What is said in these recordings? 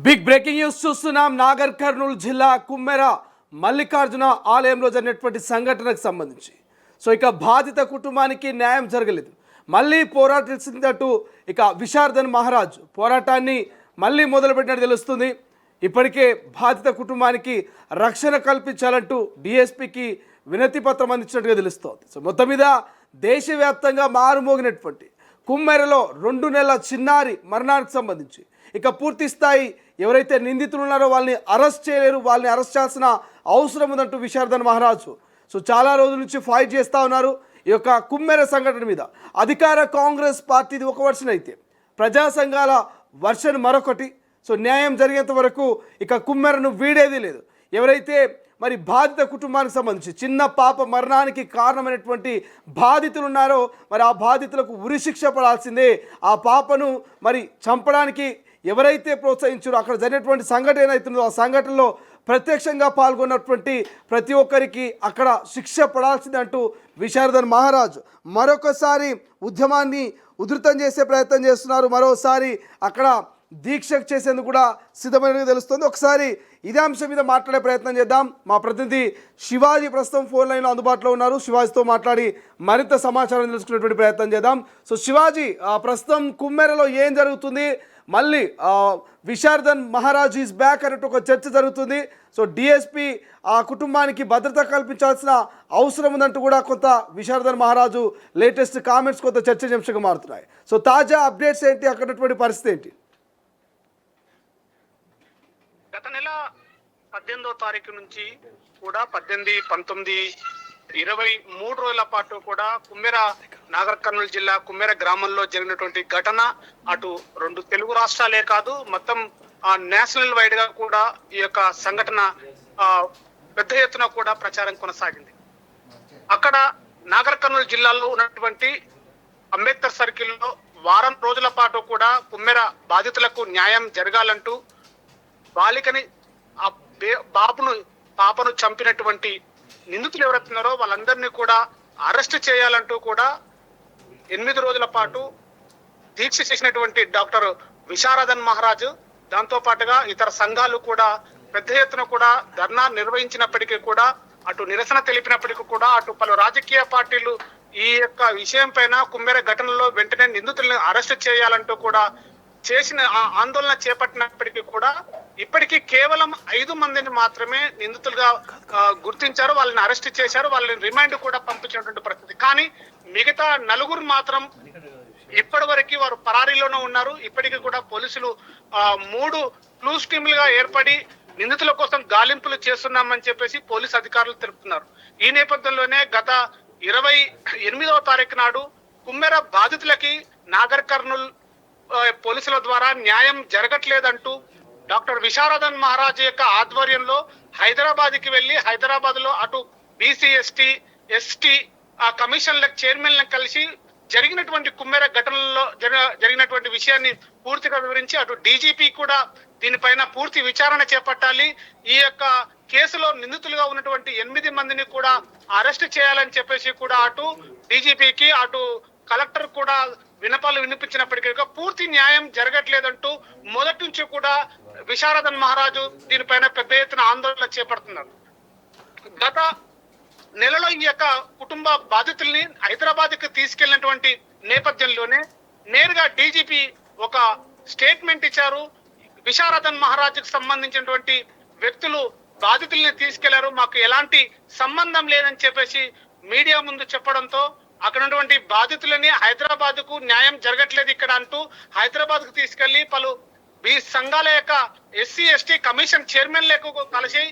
Big breaking news చూస్తున్నాం. నాగర్ కర్నూలు జిల్లా కుమ్మెర మల్లికార్జున ఆలయంలో జరిగినటువంటి సంఘటనకు సంబంధించి ఇక బాధిత కుటుంబానికి న్యాయం జరగలేదు. మళ్ళీ పోరాటాల్సిందట్టు ఇక విశారదన్ మహారాజ్ పోరాటాన్ని మళ్ళీ మొదలుపెట్టినట్టు తెలుస్తుంది. ఇప్పటికే బాధిత కుటుంబానికి రక్షణ కల్పించాలంటూ డిఎస్పికి వినతి పత్రం అందించినట్టుగా తెలుస్తోంది. మొత్తం మీద దేశవ్యాప్తంగా మారుమోగినటువంటి కుమ్మెరలో 2 నెలల చిన్నారి మరణానికి సంబంధించి ఇక పూర్తి స్థాయి ఎవరైతే నిందితులు ఉన్నారో వాళ్ళని అరెస్ట్ చేయలేరు, వాళ్ళని అరెస్ట్ చేయాల్సిన అవసరం ఉందంటూ విశారదన్ మహారాజు చాలా రోజుల నుంచి ఫైట్ చేస్తూ ఉన్నారు. ఈ యొక్క కుమ్మెర సంఘటన మీద అధికార కాంగ్రెస్ పార్టీది ఒక వర్షన్ అయితే ప్రజా సంఘాల వర్షన్ మరొకటి. న్యాయం జరిగేంత వరకు ఇక కుమ్మెరను వీడేది లేదు. ఎవరైతే మరి బాధిత కుటుంబానికి సంబంధించి చిన్న పాప మరణానికి కారణమైనటువంటి బాధితులు ఉన్నారో మరి ఆ బాధితులకు ఉరిశిక్ష పడాల్సిందే. ఆ పాపను మరి చంపడానికి ఎవరైతే ప్రోత్సహించారో అక్కడ జరిగినటువంటి సంఘటన ఏదైతుందో ఆ సంఘటనలో ప్రత్యక్షంగా పాల్గొన్నటువంటి ప్రతి ఒక్కరికి అక్కడ శిక్ష పడాల్సిందే అంటూ విశారదన్ మహారాజ్ మరొకసారి ఉద్యమాన్ని ఉధృతం చేసే ప్రయత్నం చేస్తున్నారు. మరోసారి అక్కడ దీక్ష చేసేందుకు కూడా సిద్ధమైనది తెలుస్తుంది. ఒకసారి ఇదే అంశం మీద మాట్లాడే ప్రయత్నం చేద్దాం. మా ప్రతినిధి శివాజీ ప్రస్తుతం ఫోన్ లైన్లో అందుబాటులో ఉన్నారు. శివాజీతో మాట్లాడి మరింత సమాచారం తెలుసుకునేటువంటి ప్రయత్నం చేద్దాం. శివాజీ, ప్రస్తుతం కుమ్మెరలో ఏం జరుగుతుంది? మళ్ళీ విశారదన్ మహారాజ్ ఈజ్ బ్యాక్ అన్నట్టు ఒక చర్చ జరుగుతుంది. డిఎస్పి ఆ కుటుంబానికి భద్రత కల్పించాల్సిన అవసరం ఉందంటూ కూడా కొంత విశారదన్ మహారాజు లేటెస్ట్ కామెంట్స్ కొంత చర్చనీయాంశంగా మారుతున్నాయి. తాజా అప్డేట్స్ ఏంటి? అక్కడటువంటి పరిస్థితి ఏంటి? గత నెల 18వ తారీఖు నుంచి కూడా 18, 19, 23 రోజుల పాటు కూడా కుమ్మెర నాగర్ కర్నూలు జిల్లా కుమ్మెర గ్రామంలో జరిగినటువంటి ఘటన అటు 2 తెలుగు రాష్ట్రాలే కాదు మొత్తం నేషనల్ వైడ్ గా కూడా ఈ యొక్క సంఘటన పెద్ద ఎత్తున కూడా ప్రచారం కొనసాగింది. అక్కడ నాగర్ కర్నూలు జిల్లాలో ఉన్నటువంటి అంబేద్కర్ సర్కిల్లో వారం రోజుల పాటు కూడా కుమ్మెర బాధితులకు న్యాయం జరగాలంటూ బాలికని పాపను చంపినటువంటి నిందితులు ఎవరైతున్నారో వాళ్ళందరినీ కూడా అరెస్ట్ చేయాలంటూ కూడా 8 రోజుల పాటు దీక్ష చేసినటువంటి డాక్టర్ విశారదన్ మహారాజ్ దాంతో పాటుగా ఇతర సంఘాలు కూడా పెద్ద ఎత్తున కూడా ధర్నా నిర్వహించినప్పటికీ కూడా అటు నిరసన తెలిపినప్పటికీ కూడా అటు పలు రాజకీయ పార్టీలు ఈ యొక్క విషయం పైన కుమ్మెర ఘటనలో వెంటనే నిందితులను అరెస్ట్ చేయాలంటూ కూడా చేసిన ఆందోళన చేపట్టినప్పటికీ కూడా ఇప్పటికీ కేవలం 5 మందిని మాత్రమే నిందితులుగా గుర్తించారు, వాళ్ళని అరెస్ట్ చేశారు, వాళ్ళని రిమాండ్ కూడా పంపించినటువంటి పరిస్థితి. కానీ మిగతా 4 మాత్రం ఇప్పటి వరకు వారు పరారీలోనే ఉన్నారు. ఇప్పటికీ కూడా పోలీసులు 3 క్లూస్ టీములుగా ఏర్పడి నిందితుల కోసం గాలింపులు చేస్తున్నామని చెప్పేసి పోలీసు అధికారులు తెలుపుతున్నారు. ఈ నేపథ్యంలోనే గత 28వ తారీఖు నాడు కుమ్మెర బాధితులకి నాగర్ కర్నూల్ పోలీసుల ద్వారా న్యాయం జరగట్లేదంటూ డాక్టర్ విశారదన్ మహారాజ్ యొక్క ఆధ్వర్యంలో హైదరాబాద్ కి వెళ్లి హైదరాబాద్ లో అటు బీసీ ఎస్టీ కమిషన్ల చైర్మన్ కలిసి జరిగినటువంటి కుమ్మెర ఘటనలో జరిగినటువంటి విషయాన్ని పూర్తిగా వివరించి అటు డీజీపీ కూడా దీనిపైన పూర్తి విచారణ చేపట్టాలి, ఈ యొక్క కేసులో నిందితులుగా ఉన్నటువంటి 8 మందిని కూడా అరెస్ట్ చేయాలని చెప్పేసి కూడా అటు డీజీపీకి అటు కలెక్టర్ కూడా వినపాలు వినిపించినప్పటికీ పూర్తి న్యాయం జరగట్లేదంటూ మొదటి నుంచి కూడా విశారదన్ మహారాజు దీనిపైన పెద్ద ఎత్తున ఆందోళన చేపడుతున్నారు. గత నెలలో ఈ యొక్క కుటుంబ బాధితుల్ని హైదరాబాద్ కి తీసుకెళ్లినటువంటి నేపథ్యంలోనే నేరుగా డీజీపీ ఒక స్టేట్మెంట్ ఇచ్చారు. విశారదన్ మహారాజుకు సంబంధించినటువంటి వ్యక్తులు బాధితుల్ని తీసుకెళ్లారు, మాకు ఎలాంటి సంబంధం లేదని చెప్పేసి మీడియా ముందు చెప్పడంతో అక్కడ ఉన్నటువంటి బాధితులని హైదరాబాద్ కు న్యాయం జరగట్లేదు ఇక్కడ అంటూ హైదరాబాద్ కు తీసుకెళ్లి పలు సంఘాల యొక్క ఎస్సీ ఎస్టీ కమిషన్ చైర్మన్లకు కలిసి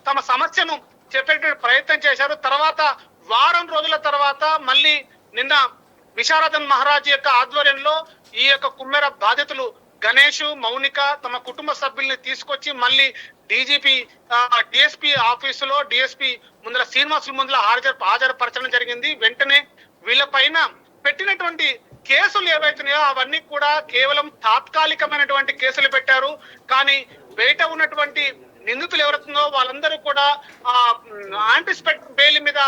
తమ సమస్యను చెప్పేటువంటి ప్రయత్నం చేశారు. తర్వాత వారం రోజుల తర్వాత మళ్ళీ నిన్న విశారదన్ మహారాజ్ యొక్క ఆధ్వర్యంలో ఈ యొక్క కుమ్మెర బాధితులు గణేష్, మౌనిక తమ కుటుంబ సభ్యుల్ని తీసుకొచ్చి మళ్ళీ డిఎస్పీ ఆఫీసులో డిఎస్పీ ముందర శ్రీనివాసుల ముందర హాజరుపరచడం జరిగింది. వెంటనే వీళ్ళ పైన పెట్టినటువంటి కేసులు ఏవైతున్నాయో అవన్నీ కూడా కేవలం తాత్కాలికమైనటువంటి కేసులు పెట్టారు. కానీ బయట ఉన్నటువంటి నిందితులు ఎవరైతుందో వాళ్ళందరూ కూడా యాంటిసిపేట్ బెయిల్ మీద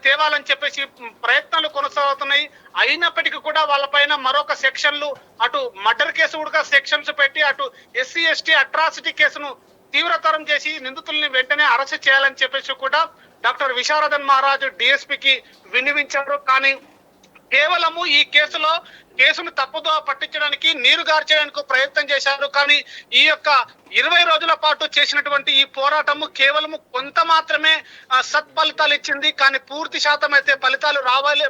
తేవాలని చెప్పేసి ప్రయత్నాలు కొనసాగుతున్నాయి. అయినప్పటికీ కూడా వాళ్ళపైన మరొక సెక్షన్లు, అటు మర్డర్ కేసు కూడా సెక్షన్స్ పెట్టి, అటు ఎస్సీ ఎస్టీ అట్రాసిటీ కేసును తీవ్రతరం చేసి నిందితుల్ని వెంటనే అరెస్ట్ చేయాలని చెప్పేసి కూడా డాక్టర్ విశారదన్ మహారాజ్ డిఎస్పీకి విన్నవించారు. కానీ కేవలము ఈ కేసును తప్పుదో పట్టించడానికి, నీరు గార్చడానికి ప్రయత్నం చేశారు. కానీ ఈ యొక్క 20 రోజుల పాటు చేసినటువంటి ఈ పోరాటము కేవలము కొంత మాత్రమే సత్ఫలితాలు ఇచ్చింది. కానీ పూర్తి శాతం అయితే ఫలితాలు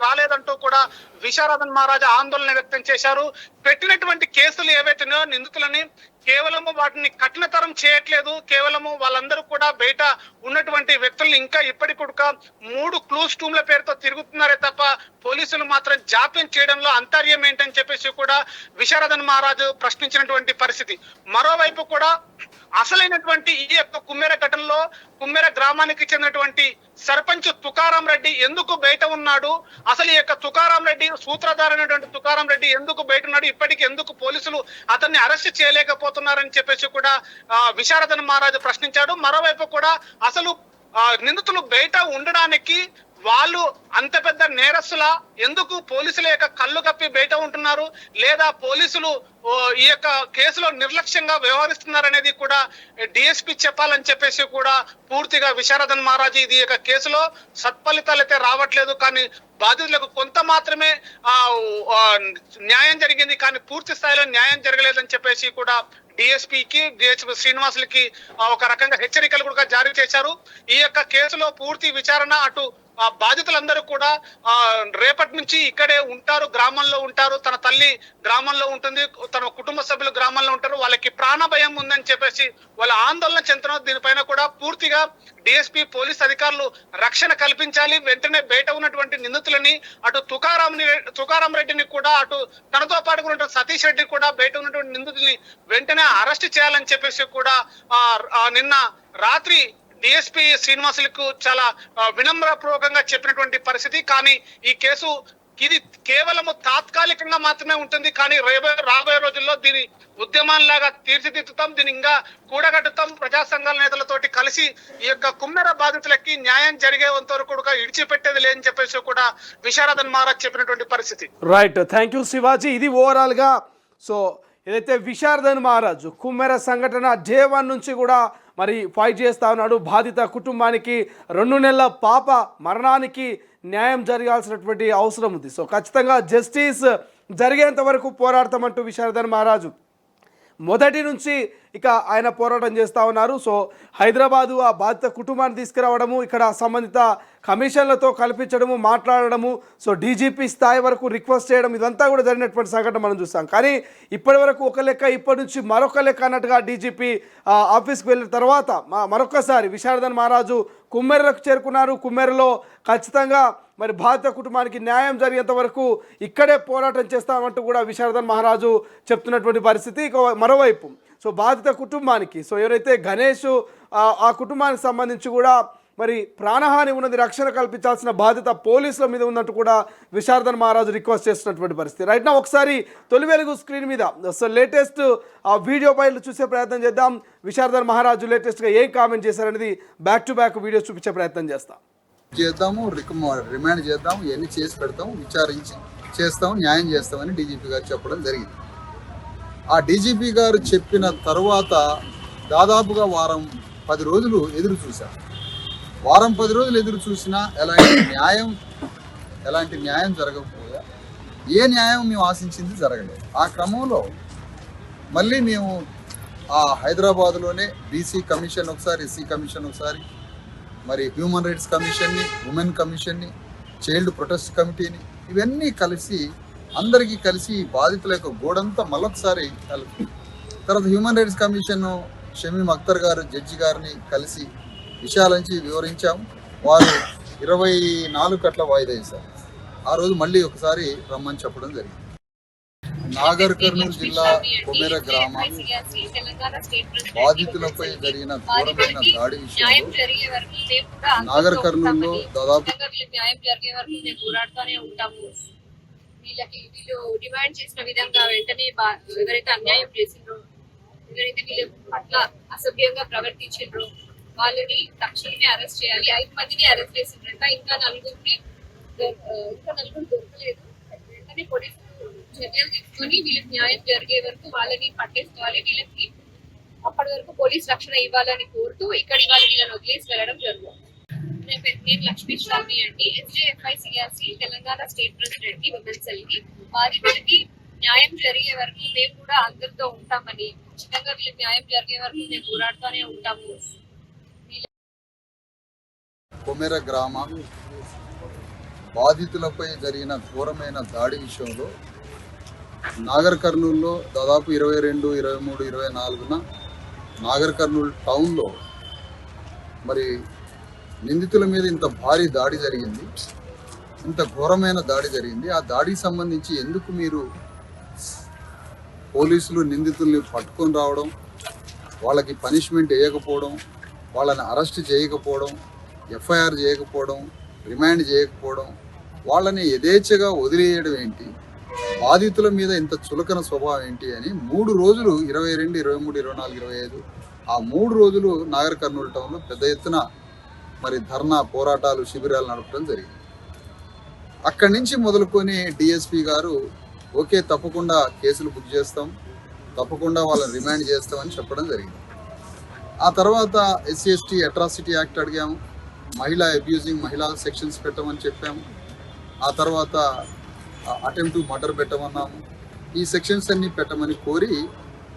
రాలేదంటూ కూడా విశారదన్ మహారాజ్ ఆందోళన వ్యక్తం చేశారు. పెట్టినటువంటి కేసులు ఏవైతున్నాయో నిందితులని కేవలము వాటిని కఠినతరం చేయట్లేదు. కేవలము వాళ్ళందరూ కూడా బయట ఉన్నటువంటి వ్యక్తుల్ని ఇంకా ఇప్పటికి కూడా 3 క్లూస్ టూమ్ల పేరుతో తిరుగుతున్నారే తప్ప పోలీసులు మాత్రం జాప్యం చేయడంలో అంతర్యం ఏంటని చెప్పేసి కూడా విశారదన్ మహారాజ్ ప్రశ్నించినటువంటి పరిస్థితి. మరోవైపు కూడా అసలైనటువంటి ఈ యొక్క కుమ్మెర ఘటనలో కుమ్మెర గ్రామానికి చెందినటువంటి సర్పంచ్ తుకారాం రెడ్డి ఎందుకు బయట ఉన్నాడు, అసలు ఈ యొక్క తుకారాం రెడ్డి సూత్రధారైనటువంటి తుకారాం రెడ్డి ఎందుకు బయట ఉన్నాడు, ఇప్పటికీ ఎందుకు పోలీసులు అతన్ని అరెస్ట్ చేయలేకపోతున్నారని చెప్పేసి కూడా విశారదన్ మహారాజ్ ప్రశ్నించాడు. మరోవైపు కూడా అసలు నిందితులు బయట ఉండడానికి వాళ్ళు అంత పెద్ద నేరస్తుల ఎందుకు పోలీసుల యొక్క కళ్ళు కప్పి బయట ఉంటున్నారు, లేదా పోలీసులు ఈ యొక్క కేసులో నిర్లక్ష్యంగా వ్యవహరిస్తున్నారనేది కూడా డిఎస్పీ చెప్పాలని చెప్పేసి కూడా పూర్తిగా విశారదన్ మహారాజ్ ఇది యొక్క కేసులో సత్ఫలితాలు అయితే రావట్లేదు, కానీ బాధితులకు కొంత మాత్రమే న్యాయం జరిగింది, కానీ పూర్తి స్థాయిలో న్యాయం జరగలేదని చెప్పేసి కూడా డిఎస్పీకి డిఎస్పీ శ్రీనివాసులకి ఒక రకంగా హెచ్చరికలు కూడా జారీ చేశారు. ఈ యొక్క కేసులో పూర్తి విచారణ, అటు బాధితులందరూ కూడా రేపటి నుంచి ఇక్కడే ఉంటారు, గ్రామంలో ఉంటారు. తన తల్లి గ్రామంలో ఉంటుంది, తన కుటుంబ సభ్యులు గ్రామంలో ఉంటారు. వాళ్ళకి ప్రాణ భయం ఉందని చెప్పేసి వాళ్ళ ఆందోళన చెందుతున్నారు. దీనిపైన కూడా పూర్తిగా డిఎస్పీ పోలీస్ అధికారులు రక్షణ కల్పించాలి. వెంటనే బయట ఉన్నటువంటి నిందితులని, అటు తుకారాం రెడ్డిని కూడా, అటు తనతో పాటు ఉన్నటువంటి సతీష్ రెడ్డి కూడా బయట ఉన్నటువంటి నిందితుల్ని వెంటనే అరెస్ట్ చేయాలని చెప్పేసి కూడా నిన్న రాత్రి డిఎస్పీ శ్రీనివాసులకు చాలా వినమ్రపూర్వకంగా చెప్పినటువంటి పరిస్థితి. కానీ ఈ కేసు ఇది కేవలము తాత్కాలికంగా మాత్రమే ఉంటుంది, కానీ రాబోయే రోజుల్లో దీని ఉద్యమాల్లాగా తీర్చిదిద్దుతాం, దీని ఇంకా కూడగట్టుతాం. ప్రజా సంఘాల నేతలతోటి కలిసి ఈ యొక్క కుమ్మెర బాధితులకి న్యాయం జరిగేంత వరకు కూడా ఇడిచిపెట్టేది లేదని చెప్పేసి కూడా విశారదన్ మహారాజ్ చెప్పినటువంటి పరిస్థితి. Right, thank you Shivaji. ఇది ఓవరాల్ గా సో ఏదైతే విశారదన్ మహారాజ్ కుమ్మెర సంఘటన డే 1 నుంచి కూడా మరి ఫైట్ చేస్తా ఉన్నాడు. బాధిత కుటుంబానికి 2 నెలల పాప మరణానికి న్యాయం జరగాల్సినటువంటి అవసరం ఉంది. సో ఖచ్చితంగా జస్టిస్ జరిగేంత వరకు పోరాడతామంటూ విశారదన్ మహారాజు మొదటి నుంచి ఇక ఆయన పోరాటం చేస్తూ ఉన్నారు. సో హైదరాబాదు ఆ బాధిత కుటుంబాన్ని తీసుకురావడము, ఇక్కడ సంబంధిత కమిషన్లతో కల్పించడము, మాట్లాడడము, సో డీజీపీ స్థాయి వరకు రిక్వెస్ట్ చేయడం, ఇదంతా కూడా జరిగినటువంటి సంఘటన మనం చూస్తాం. కానీ ఇప్పటి వరకు ఒక లెక్క, ఇప్పటి నుంచి మరొక లెక్క అన్నట్టుగా డీజీపీ ఆఫీస్కి వెళ్ళిన తర్వాత మరొకసారి విశారదన్ మహారాజు కుమ్మెరకు చేరుకున్నారు. కుమ్మెరలో ఖచ్చితంగా మరి బాధిత కుటుంబానికి న్యాయం జరిగేంత వరకు ఇక్కడే పోరాటం చేస్తామంటూ కూడా విశారదన్ మహారాజు చెప్తున్నటువంటి పరిస్థితి. ఇక మరోవైపు సో బాధిత కుటుంబానికి, సో ఎవరైతే గణేష్ ఆ కుటుంబానికి సంబంధించి కూడా మరి ప్రాణహాని ఉన్నది, రక్షణ కల్పించాల్సిన బాధ్యత పోలీసుల మీద ఉన్నట్టు కూడా విశారదన్ మహారాజు రిక్వెస్ట్ చేస్తున్నటువంటి పరిస్థితి. రైట్ నా ఒకసారి తొలి వెలుగు స్క్రీన్ మీద సో లేటెస్ట్ ఆ వీడియో ఫైల్ చూసే ప్రయత్నం చేద్దాం. విశారదన్ మహారాజు లేటెస్ట్గా ఏం కామెంట్ చేశారనేది బ్యాక్ టు బ్యాక్ వీడియోస్ చూపించే ప్రయత్నం చేద్దాము, రిమాండ్ చేద్దాం, ఇవన్నీ చేసి పెడతాం, విచారించి చేస్తాం, న్యాయం చేస్తామని డీజీపీ గారు చెప్పడం జరిగింది. ఆ డీజీపీ గారు చెప్పిన తర్వాత దాదాపుగా వారం 10 రోజులు ఎదురు చూశాం. వారం 10 రోజులు ఎదురు చూసినా ఎలాంటి న్యాయం జరగకపోయా, ఏ న్యాయం మేము ఆశించింది జరగలేదు. ఆ క్రమంలో మళ్ళీ మేము ఆ హైదరాబాద్లోనే బీసీ కమిషన్ ఒకసారి, ఎస్సీ కమిషన్ ఒకసారి, మరి హ్యూమన్ రైట్స్ కమిషన్ని, ఉమెన్ కమిషన్ని, చైల్డ్ ప్రొటెస్ట్ కమిటీని, ఇవన్నీ కలిసి అందరికీ కలిసి బాధితుల యొక్క గోడంతా మళ్ళొకసారి కలిపి తర్వాత human rights commission Shamim Akhtar గారు జడ్జి గారిని కలిసి విషయాలని వివరించాము. వారు 24 గంటల వాయిదా వేశారు. ఆ రోజు మళ్ళీ ఒకసారి రమ్మని చెప్పడం జరిగింది. నాగర్ కర్నూలు జిల్లా కుమెర గ్రామ బాధితులపై జరిగిన ఘోరమైన దాడి విషయంలో నాగర్ కర్నూలులో దాదాపు వీళ్ళు డిమాండ్ చేసిన విధంగా వెంటనే ఎవరైతే అన్యాయం చేసిండ్రో, ఎవరైతే వీళ్ళ పట్ల అసభ్యంగా ప్రవర్తించిండ్రో వాళ్ళని తక్షణమే అరెస్ట్ చేయాలి. 5 మందిని అరెస్ట్ చేసిందంట. ఇంకా నలుగురు దొరకలేదు. వెంటనే పోలీసులు చర్యలు తీసుకొని వీళ్ళకి న్యాయం జరిగే వరకు వాళ్ళని పట్టేసుకోవాలి. వీళ్ళకి అప్పటి వరకు పోలీస్ రక్షణ ఇవ్వాలని కోరుతూ ఇక్కడి వాళ్ళు వీళ్ళని వదిలేసి వెళ్ళడం జరుగుతుంది. నేను లక్ష్మీ స్వామి అండి, SJFICRC Telangana state president women's సెల్కి. బాధితులకి న్యాయం జరిగే వరకు మేము కూడా అందరితో ఉంటామని, ఖచ్చితంగా వీళ్ళకి న్యాయం జరిగే వరకు మేము పోరాడుతూనే ఉంటాము. కొమెర గ్రామ బాధితులపై జరిగిన ఘోరమైన దాడి విషయంలో నాగర్ కర్నూల్లో దాదాపు 22, 23, 24న నాగర్ కర్నూల్ టౌన్లో మరి నిందితుల మీద ఇంత భారీ దాడి జరిగింది, ఇంత ఘోరమైన దాడి జరిగింది. ఆ దాడికి సంబంధించి ఎందుకు మీరు పోలీసులు నిందితుల్ని పట్టుకొని రావడం, వాళ్ళకి పనిష్మెంట్ వేయకపోవడం, వాళ్ళని అరెస్ట్ చేయకపోవడం, FIR చేయకపోవడం, రిమాండ్ చేయకపోవడం, వాళ్ళని యథేచ్ఛగా వదిలేయడం ఏంటి, బాధితుల మీద ఇంత చులకన స్వభావం ఏంటి అని 3 రోజులు 22, 23, 24, 25 ఆ 3 రోజులు నాగర్ కర్నూలు టౌన్లో పెద్ద ఎత్తున మరి ధర్నా పోరాటాలు శిబిరాలు నడపడం జరిగింది. అక్కడి నుంచి మొదలుకొని DSP గారు ఓకే తప్పకుండా కేసులు బుక్ చేస్తాం, తప్పకుండా వాళ్ళని రిమాండ్ చేస్తామని చెప్పడం జరిగింది. ఆ తర్వాత SC/ST అట్రాసిటీ యాక్ట్ అడిగాము, మహిళా సెక్షన్స్ పెట్టమని చెప్పాము. ఆ తర్వాత అటెంప్ట్ టు మర్డర్ పెట్టమన్నాము. ఈ సెక్షన్స్ అన్ని పెట్టమని కోరి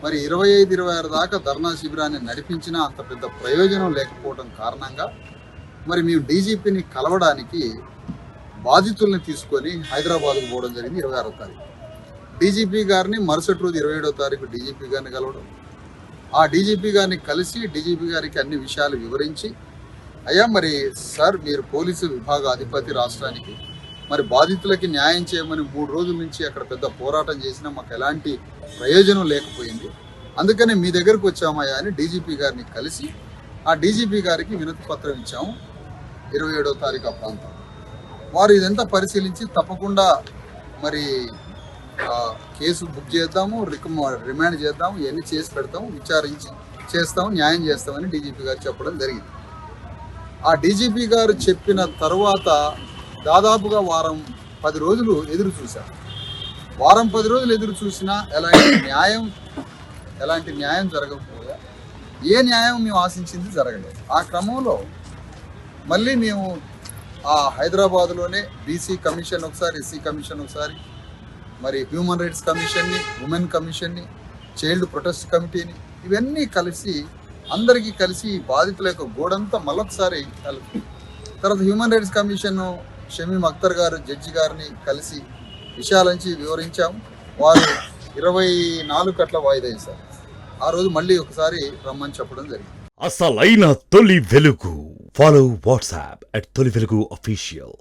మరి 25, 26 దాకా ధర్నా శిబిరాన్ని నడిపించినా అంత పెద్ద ప్రయోజనం లేకపోవడం కారణంగా మరి మేము DGPని కలవడానికి బాధితుల్ని తీసుకొని హైదరాబాద్కు పోవడం జరిగింది 26వ తారీఖు. DGP గారిని మరుసటి రోజు 27వ తారీఖు DGP గారిని కలవడం, ఆ DGP గారిని కలిసి DGP గారికి అన్ని విషయాలు వివరించి, అయ్యా మరి సార్ మీరు పోలీసు విభాగ అధిపతి రాష్ట్రానికి, మరి బాధితులకి న్యాయం చేయమని 3 రోజుల నుంచి అక్కడ పెద్ద పోరాటం చేసినా మాకు ఎలాంటి ప్రయోజనం లేకపోయింది, అందుకనే మీ దగ్గరకు వచ్చామయ్యా అని DGP గారిని కలిసి ఆ DGP గారికి వినతి పత్రం ఇచ్చాము 27వ తారీఖు ఆ ప్రాంతం. వారు ఇదంతా పరిశీలించి తప్పకుండా మరి కేసు బుక్ చేద్దాము, రిమాండ్ చేద్దాము, ఇవన్నీ చేసి పెడతాము, విచారించి చేస్తాము, న్యాయం చేస్తామని DGP గారు చెప్పడం జరిగింది. ఆ DGP గారు చెప్పిన తర్వాత దాదాపుగా వారం 10 రోజులు ఎదురు చూశారు. వారం 10 రోజులు ఎదురు చూసినా ఎలాంటి న్యాయం జరగకపోయా, ఏ న్యాయం మేము ఆశించింది జరగలేదు. ఆ క్రమంలో మళ్ళీ మేము ఆ హైదరాబాద్లోనే BC కమిషన్ ఒకసారి, SC కమిషన్ ఒకసారి, మరి హ్యూమన్ రైట్స్ కమిషన్ని, ఉమెన్ కమిషన్ని, చైల్డ్ ప్రొటెస్ట్ కమిటీని ఇవన్నీ కలిసి అందరికీ కలిసి బాధితుల యొక్క గోడంతా మళ్ళొకసారి కలిపి తర్వాత human rights commission Shamim Akhtar గారు జడ్జి గారిని కలిసి విషయాలని వివరించాము. వారు 24 గంటల వాయిదా వేశారు. ఆ రోజు మళ్ళీ ఒకసారి రమ్మని చెప్పడం జరిగింది. అసలైన తొలి వెలుగు. ఫాలో వాట్సాప్ @తొలి వెలుగు official.